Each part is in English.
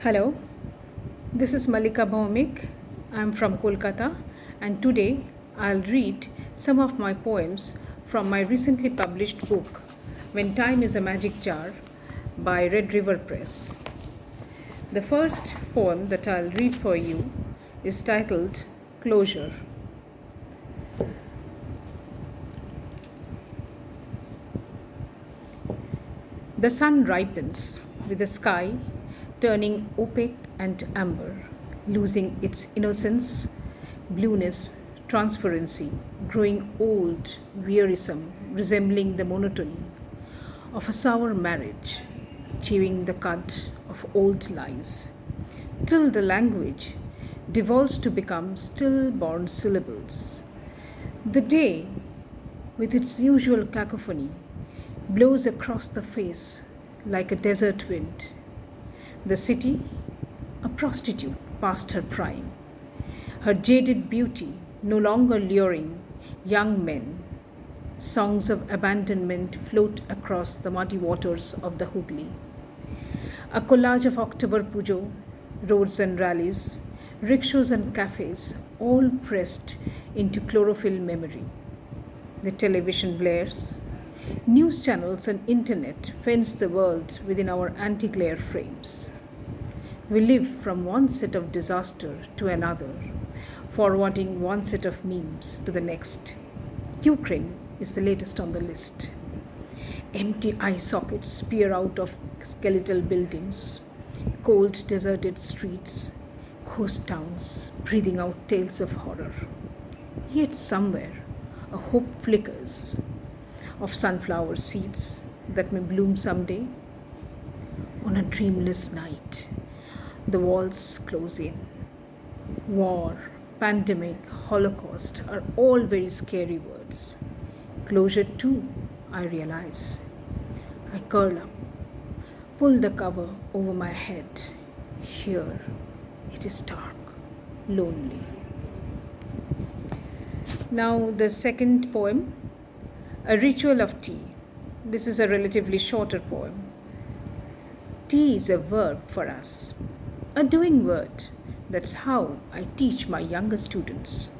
Hello, this is Mallika Bhaumik. I'm from Kolkata, and today I'll read some of my poems from my recently published book, When Time is a Magic Jar, by Red River Press. The first poem that I'll read for you is titled Closure. The sun ripens with the sky turning opaque and amber, losing its innocence, blueness, transparency, growing old, wearisome, resembling the monotony of a sour marriage, chewing the cud of old lies, till the language devolves to become stillborn syllables. The day, with its usual cacophony, blows across the face like a desert wind. The city, a prostitute past her prime, her jaded beauty no longer luring young men. Songs of abandonment float across the muddy waters of the Hooghly. A collage of October Pujo, roads and rallies, rickshaws and cafes, all pressed into chlorophyll memory. The television blares, news channels and internet fence the world within our anti-glare frames. We live from one set of disaster to another, forwarding one set of memes to the next. Ukraine is the latest on the list. Empty eye sockets peer out of skeletal buildings, cold deserted streets, ghost towns breathing out tales of horror. Yet somewhere a hope flickers of sunflower seeds that may bloom someday. On a dreamless night, the walls close in. War, pandemic, Holocaust are all very scary words. Closure too, I realize. I curl up, pull the cover over my head. Here, it is dark, lonely. Now the second poem, A Ritual of Tea. This is a relatively shorter poem. Tea is a verb for us, a doing word. That's how I teach my younger students.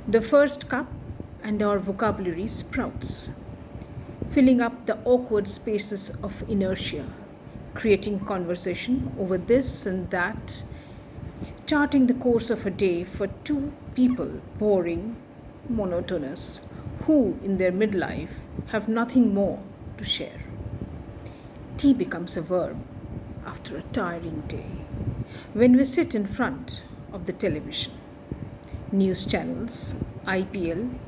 The first cup and our vocabulary sprouts, filling up the awkward spaces of inertia, creating conversation over this and that, charting the course of a day for two people, boring, monotonous, who in their midlife have nothing more to share. Tea becomes a verb after a tiring day, when we sit in front of the television. News channels, IPL,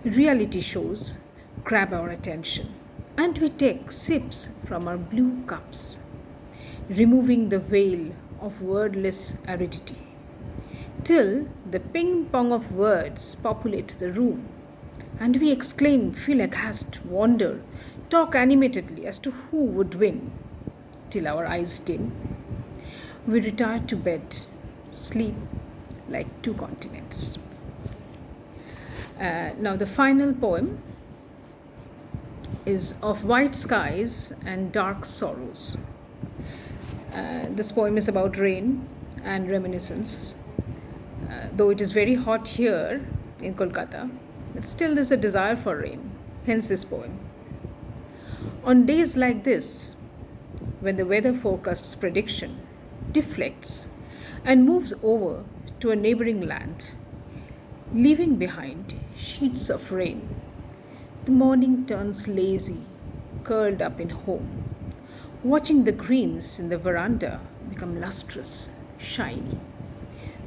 reality shows grab our attention, and we take sips from our blue cups, removing the veil of wordless aridity, till the ping pong of words populates the room, and we exclaim, feel aghast, wonder, talk animatedly as to who would win, till our eyes dim. We retire to bed, sleep like two continents. Now the final poem is Of White Skies and Dark Sorrows. This poem is about rain and reminiscence. Though it is very hot here in Kolkata, but still there's a desire for rain, hence this poem. On days like this, when the weather forecast's prediction deflects and moves over to a neighboring land, leaving behind sheets of rain, the morning turns lazy, curled up in home, watching the greens in the veranda become lustrous, shiny,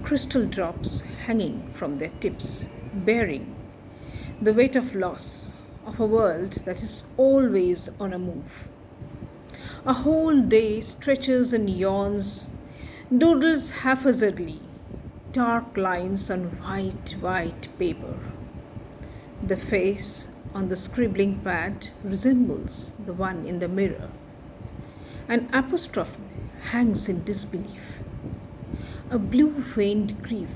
crystal drops hanging from their tips, bearing the weight of loss of a world that is always on a move. A whole day stretches and yawns, doodles haphazardly, dark lines on white paper. The face on the scribbling pad resembles the one in the mirror. An apostrophe hangs in disbelief. A blue-veined grief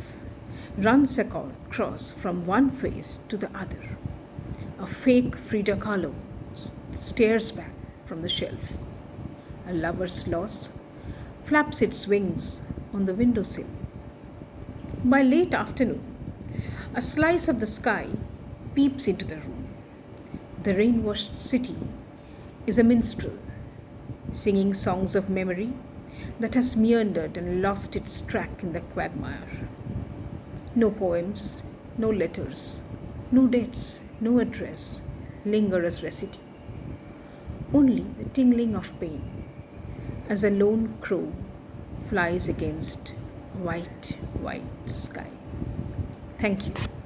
runs across from one face to the other. A fake Frida Kahlo stares back from the shelf. A lover's loss flaps its wings on the windowsill. By late afternoon, a slice of the sky peeps into the room. The rain-washed city is a minstrel, singing songs of memory that has meandered and lost its track in the quagmire. No poems, no letters, no dates, no address linger as residue. Only the tingling of pain as a lone crow flies against white, white sky. Thank you.